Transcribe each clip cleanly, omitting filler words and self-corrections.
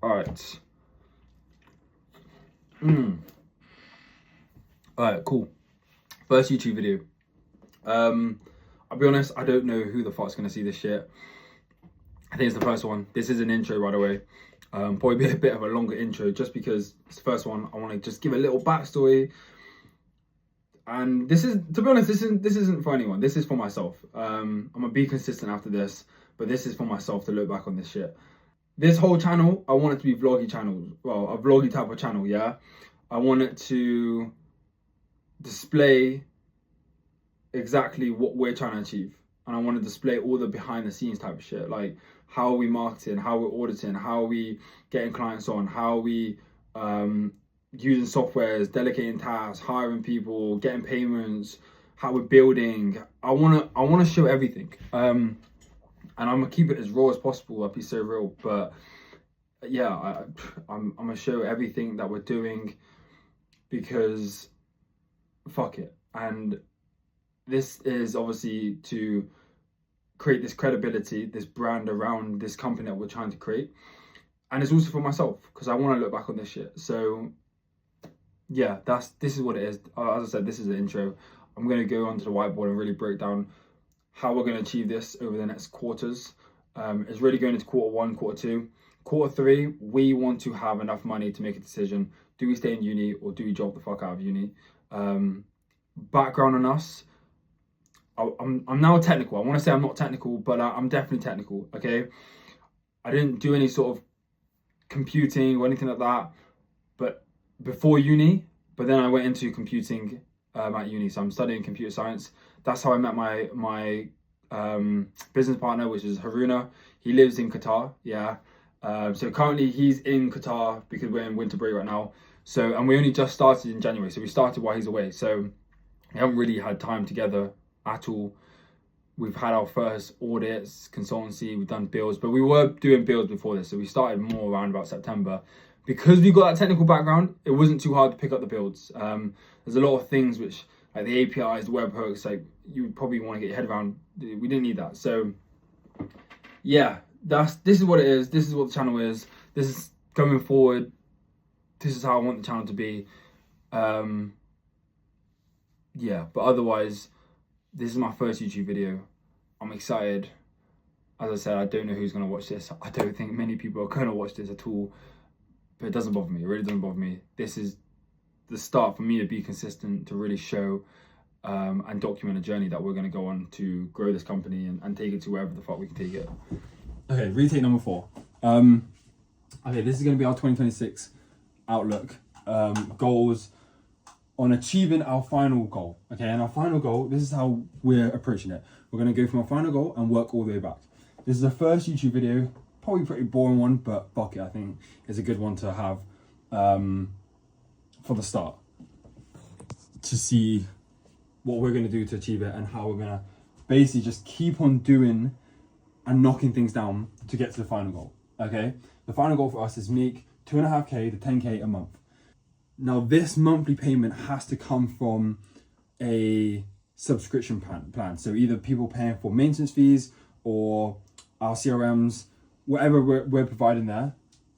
Alright. Alright, cool. First YouTube video. I'll be honest, I don't know who the fuck's gonna see this shit. I think it's the first one. This is an intro, by the way. Probably be a bit of a longer intro just because it's the first one. I want to just give a little backstory. And this is, to be honest, this isn't for anyone. This is for myself. I'm gonna be consistent after this, but this is for myself to look back on this shit. This whole channel, I want it to be vloggy channel. Well, a vloggy type of channel, yeah? I want it to display exactly what we're trying to achieve. And I want to display all the behind the scenes type of shit. Like, how are we marketing, how we're auditing, how are we getting clients on, how are we using softwares, delegating tasks, hiring people, getting payments, how we're building. I wanna show everything. And I'm gonna keep it as raw as possible. I'll be so real, but yeah, I'm gonna show everything that we're doing because fuck it. And this is obviously to create this credibility, this brand around this company that we're trying to create. And it's also for myself because I want to look back on this shit. So yeah, this is what it is. As I said, this is the intro. I'm going to go onto the whiteboard and really break down how we're going to achieve this over the next quarters. It's really going into quarter one, quarter two. Quarter three, we want to have enough money to make a decision. Do we stay in uni or do we drop the fuck out of uni? Background on us. I'm now technical. I want to say I'm not technical, but I'm definitely technical, okay? I didn't do any sort of computing or anything like that but before uni, but then I went into computing at uni. So I'm studying computer science. That's how I met my business partner, which is Haruna. He lives in Qatar, yeah. So currently he's in Qatar because we're in winter break right now. So, and we only just started in January. So we started while he's away. So we haven't really had time together at all. We've had our first audits, consultancy, we've done builds, but we were doing builds before this. So we started more around about September. Because we got that technical background, it wasn't too hard to pick up the builds. There's a lot of things which, like the APIs, the webhooks, like you probably want to get your head around. We didn't need that. So yeah, this is what it is. This is what the channel is. This is going forward. This is how I want the channel to be. Yeah, but otherwise, this is my first YouTube video. I'm excited. As I said, I don't know who's going to watch this. I don't think many people are going to watch this at all. But it doesn't bother me. It really doesn't bother me. This is the start for me to be consistent, to really show and document a journey that we're going to go on to grow this company and take it to wherever the fuck we can take it. Okay, retake number 4. Okay, this is going to be our 2026 outlook. Goals on achieving our final goal. Okay, and our final goal, this is how we're approaching it. We're going to go from our final goal and work all the way back. This is the first YouTube video, probably a pretty boring one, but fuck it, I think it's a good one to have for the start, to see what we're going to do to achieve it and how we're going to basically just keep on doing and knocking things down to get to the final goal. Okay, the final goal for us is make 2.5k to 10k a month. Now, this monthly payment has to come from a subscription plan. So either people paying for maintenance fees or our CRMs, whatever we're providing there,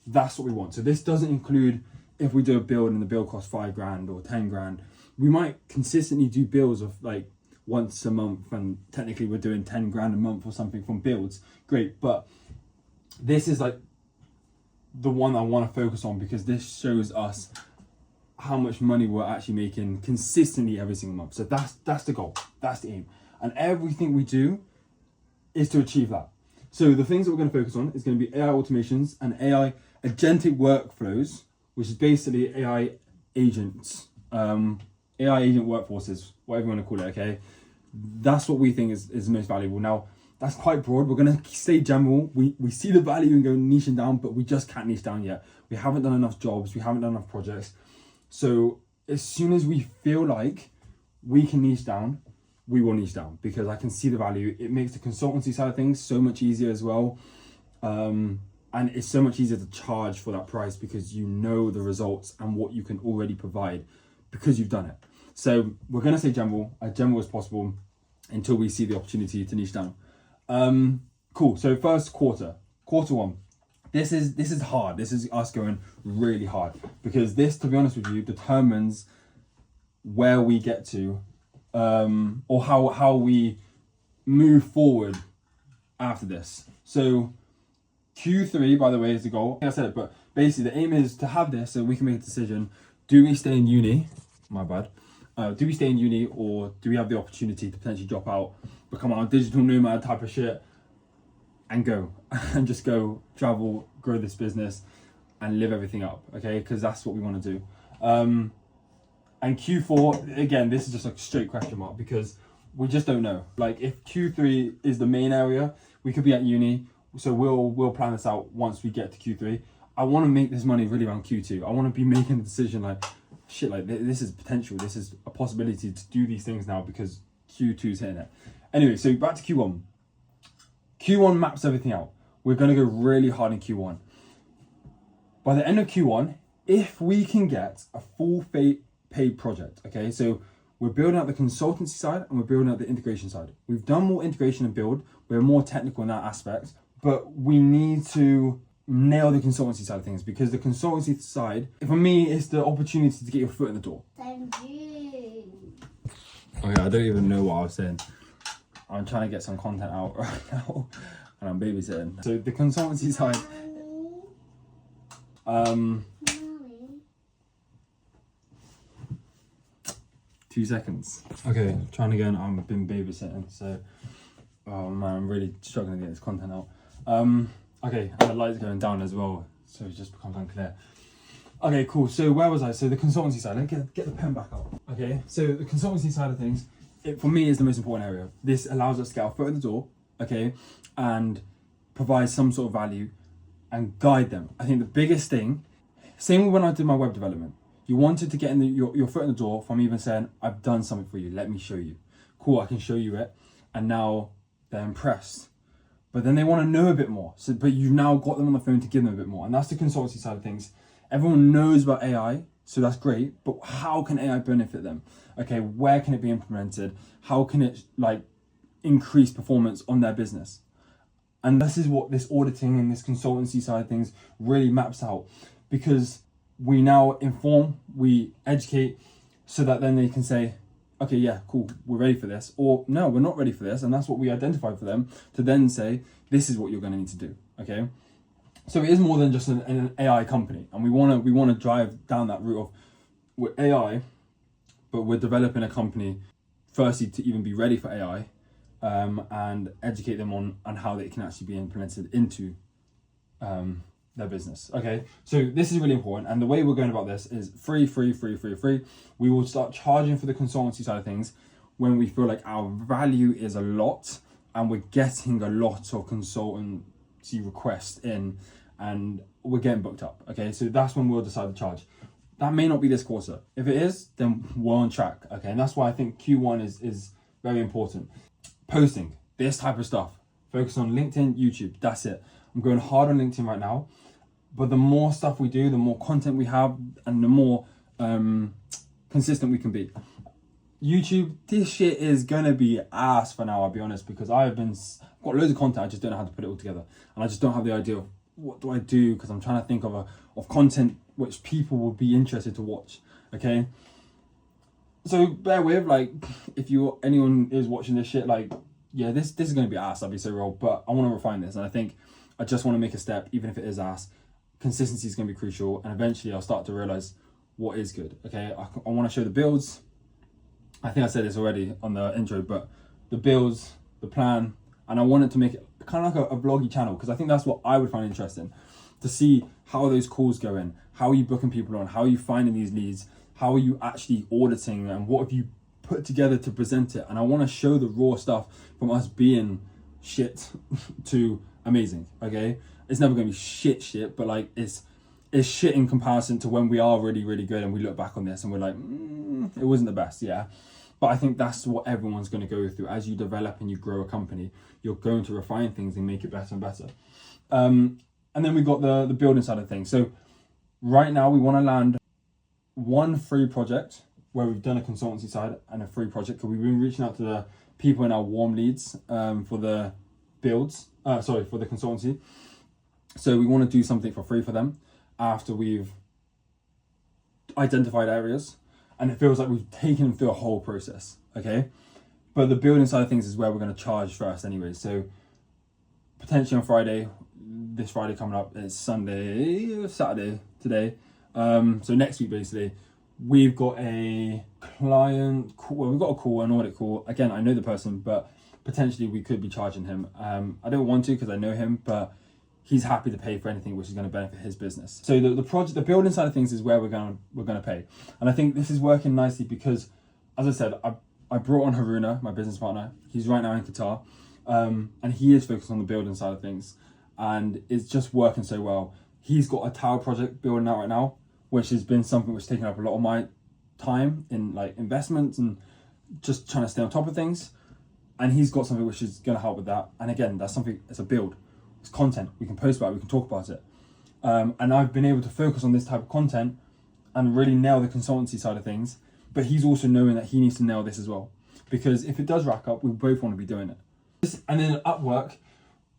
that's what we want. So this doesn't include if we do a build and the build costs $5,000 or 10 grand. We might consistently do builds of like once a month, and technically we're doing 10 grand a month or something from builds. Great, but this is like the one I want to focus on because this shows us how much money we're actually making consistently every single month. So that's the goal, that's the aim. And everything we do is to achieve that. So the things that we're going to focus on is going to be AI automations and AI agentic workflows, which is basically AI agents, AI agent workforces, whatever you want to call it, okay? That's what we think is the most valuable. Now, that's quite broad. We're going to stay general. We see the value and go niching down, but we just can't niche down yet. We haven't done enough jobs. We haven't done enough projects. So as soon as we feel like we can niche down, we will niche down because I can see the value. It makes the consultancy side of things so much easier as well. And it's so much easier to charge for that price because you know the results and what you can already provide because you've done it. So we're going to say general, as general as possible until we see the opportunity to niche down. Cool. So first quarter one. this is hard. This is us going really hard, because this, to be honest with you, determines where we get to, or how we move forward after this. So Q3, by the way, is the goal. Like I said, but basically the aim is to have this so we can make a decision. Do we stay in uni? My bad. Do we stay in uni, or do we have the opportunity to potentially drop out, become our digital nomad type of shit, and go and just go travel, grow this business, and live everything up? Okay, because that's what we want to do. And Q4, again, this is just a straight question mark, because we just don't know. Like, if Q3 is the main area, we could be at uni. So we'll plan this out once we get to Q3. I want to make this money really around Q2. I want to be making a decision like, shit, like this is potential. This is a possibility to do these things now, because Q2's hitting it. Anyway, so back to Q1. Q1 maps everything out. We're going to go really hard in Q1. By the end of Q1, if we can get a full paid project, okay, so we're building out the consultancy side and we're building out the integration side. We've done more integration and build. We're more technical in that aspect, but we need to nail the consultancy side of things, because the consultancy side, for me, is the opportunity to get your foot in the door. Thank you. Okay, I don't even know what I was saying. I'm trying to get some content out right now, and I'm babysitting. So the consultancy side, Mommy. 2 seconds. Okay, trying again. I've been babysitting, so oh man, I'm really struggling to get this content out. Okay, and the light's going down as well, so it just becomes unclear. Okay, cool. So where was I? So the consultancy side. Let's get the pen back up. Okay, so the consultancy side of things, it, for me, is the most important area. This allows us to get our foot in the door, okay, and provide some sort of value and guide them. I think the biggest thing, same with when I did my web development, you wanted to get in your foot in the door from even saying, I've done something for you, let me show you. Cool, I can show you it. And now they're impressed. But then they want to know a bit more. So, but you've now got them on the phone to give them a bit more. And that's the consultancy side of things. Everyone knows about AI, so that's great. But how can AI benefit them? Okay, where can it be implemented? How can it like increase performance on their business? And this is what this auditing and this consultancy side of things really maps out, because we now inform, we educate, so that then they can say, okay, yeah, cool, we're ready for this, or no, we're not ready for this. And that's what we identified for them to then say, this is what you're going to need to do. Okay, so it is more than just an AI company, and we want to drive down that route of, we're AI, but we're developing a company firstly to even be ready for AI, and educate them on how they can actually be implemented into their business. Okay, so this is really important, and the way we're going about this is free. We will start charging for the consultancy side of things when we feel like our value is a lot and we're getting a lot of consultancy requests in and we're getting booked up. Okay, so that's when we'll decide to charge. That may not be this quarter. If it is, then we're on track. Okay, and that's why I think Q1 is very important. Posting this type of stuff, focus on LinkedIn, YouTube, that's it. I'm going hard on LinkedIn right now, but the more stuff we do, the more content we have, and the more consistent we can be. YouTube, this shit is gonna be ass for now, I'll be honest, because I've got loads of content, I just don't know how to put it all together, and I just don't have the idea of what do I do, because I'm trying to think of content which people will be interested to watch. Okay, so bear with, like, if anyone is watching this shit, like, yeah, this is gonna be ass, I'll be so real, but I want to refine this, and I think I just want to make a step, even if it is ass. Consistency is going to be crucial, and eventually I'll start to realize what is good. Okay, I want to show the builds. I think I said this already on the intro, but the builds, the plan, and I wanted to make it kind of like a vloggy channel, because I think that's what I would find interesting, to see how those calls go in, how are you booking people on, how are you finding these leads, how are you actually auditing, and what have you put together to present it. And I want to show the raw stuff from us being shit to amazing. Okay, it's never going to be shit, but like it's shit in comparison to when we are really good and we look back on this and we're like, it wasn't the best. Yeah, but I think that's what everyone's going to go through. As you develop and you grow a company, you're going to refine things and make it better and better. And then we've got the building side of things. So right now we want to land one free project where we've done a consultancy side and a free project, because we've been reaching out to the people in our warm leads for the builds, for the consultancy. So we want to do something for free for them after we've identified areas, and it feels like we've taken them through a whole process, okay? But the building side of things is where we're going to charge first anyway. So potentially on Friday, this Friday coming up, it's Saturday today. So next week basically, we've got a client call, well, we've got a call, an audit call. Again, I know the person, but potentially we could be charging him. I don't want to because I know him, but he's happy to pay for anything which is going to benefit his business. So the project, the building side of things is where we're going to pay. And I think this is working nicely because, as I said, I brought on Haruna, my business partner. He's right now in Qatar, and he is focused on the building side of things, and it's just working so well. He's got a tower project building out right now, which has been something which has taken up a lot of my time in like investments and just trying to stay on top of things. And he's got something which is going to help with that. And again, that's something, it's a build. It's content. We can post about it, we can talk about it. And I've been able to focus on this type of content and really nail the consultancy side of things. But he's also knowing that he needs to nail this as well. Because if it does rack up, we both want to be doing it. And then Upwork,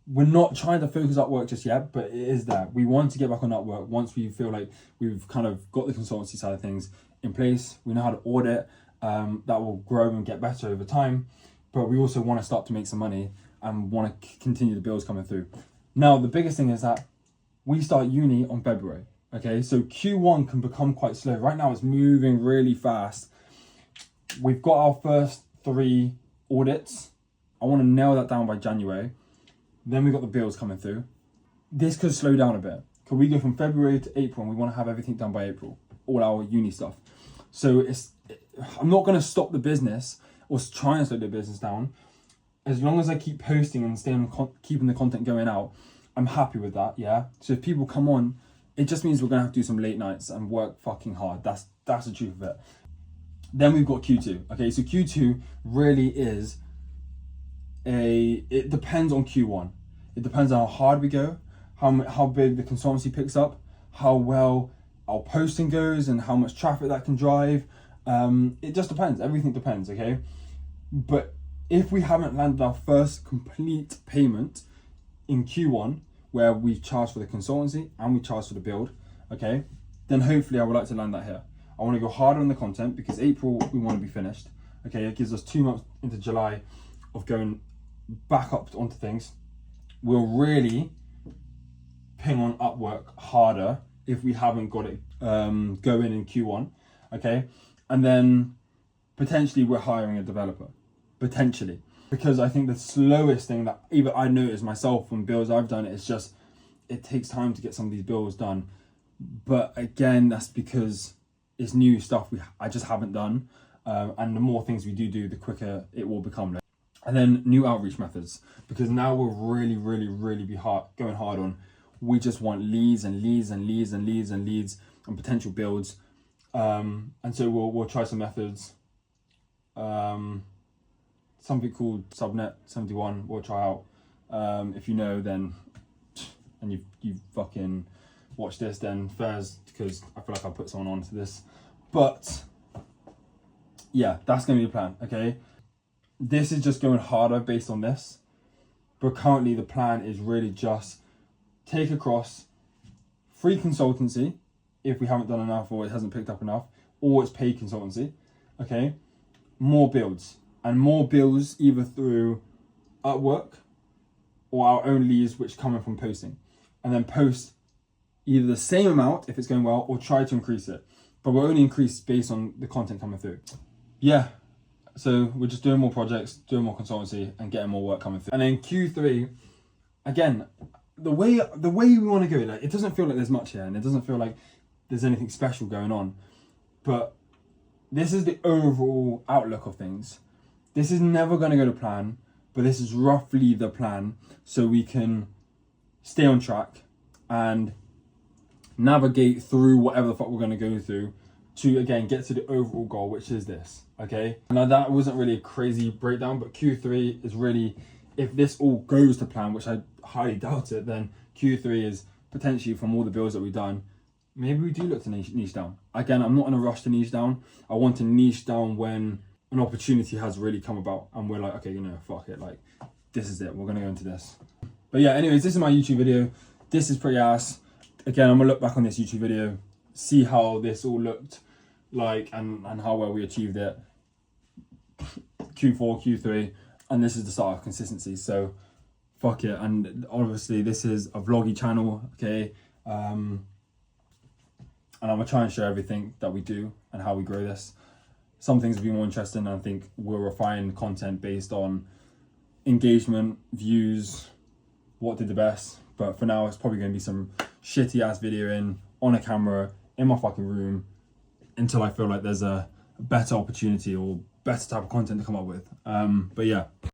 we're not trying to focus Upwork just yet, but it is there. We want to get back on Upwork once we feel like we've kind of got the consultancy side of things in place. We know how to audit. That will grow and get better over time. But we also want to start to make some money and want to continue the bills coming through. Now, the biggest thing is that we start uni on February. Okay, so Q1 can become quite slow. Right now, it's moving really fast. We've got our first 3 audits. I want to nail that down by January. Then we've got the bills coming through. This could slow down a bit. Could we go from February to April and we want to have everything done by April? All our uni stuff. So I'm not going to stop the business or try and slow the business down. As long as I keep posting and keeping the content going out, I'm happy with that, yeah? So if people come on, it just means we're going to have to do some late nights and work fucking hard. That's the truth of it. Then we've got Q2. Okay, so Q2 really is it depends on Q1. It depends on how hard we go, how big the consultancy picks up, how well our posting goes and how much traffic that can drive. It just depends. Everything depends, okay? But if we haven't landed our first complete payment in Q1, where we charge for the consultancy and we charge for the build, okay, then hopefully I would like to land that here. I want to go harder on the content because April we want to be finished. Okay, it gives us 2 months into July of going back up onto things. We'll really ping on Upwork harder if we haven't got it going in Q1, okay? And then potentially we're hiring a developer, potentially. Because I think the slowest thing that even I noticed myself from builds I've done is just, it takes time to get some of these builds done. But again, that's because it's new stuff I just haven't done. And the more things we do, the quicker it will become. And then new outreach methods, because now we'll really be going hard on, we just want leads and potential builds. And so we'll try some methods. Something called Subnet 71 we'll try out. If you know, then, and you fucking watch this, then fairs, because I feel like I'll put someone on to this. But yeah, that's gonna be the plan, okay? This is just going harder based on this, but currently the plan is really just take across free consultancy if we haven't done enough or it hasn't picked up enough, or it's paid consultancy, okay? More builds, and more builds either through Upwork or our own leads which come in from posting, and then post either the same amount if it's going well or try to increase it, but we'll only increase based on the content coming through. Yeah. So we're just doing more projects, doing more consultancy, and getting more work coming through. And then Q3, again, the way we want to go, like, it doesn't feel like there's much here, and it doesn't feel like there's anything special going on. But this is the overall outlook of things. This is never going to go to plan, but this is roughly the plan, so we can stay on track and navigate through whatever the fuck we're going to go through to, again, get to the overall goal, which is this, okay? Now, that wasn't really a crazy breakdown, but Q3 is really, if this all goes to plan, which I highly doubt it, then Q3 is potentially, from all the builds that we've done, maybe we do look to niche down. Again, I'm not in a rush to niche down. I want to niche down when an opportunity has really come about and we're like, okay, fuck it, like, this is it, we're going to go into this. But yeah, anyways, this is my YouTube video. this is pretty ass. Again, I'm gonna look back on this YouTube video, see how this all looked like and how well we achieved it. Q4, Q3, and this is the start of consistency. So fuck it. And obviously this is a vloggy channel, okay? And I'm gonna try and share everything that we do and how we grow this. Some things will be more interesting, and I think we'll refine content based on engagement, views, what did the best. But for now, it's probably going to be some shitty ass video on a camera in my fucking room until I feel like there's a better opportunity or better type of content to come up with. But yeah.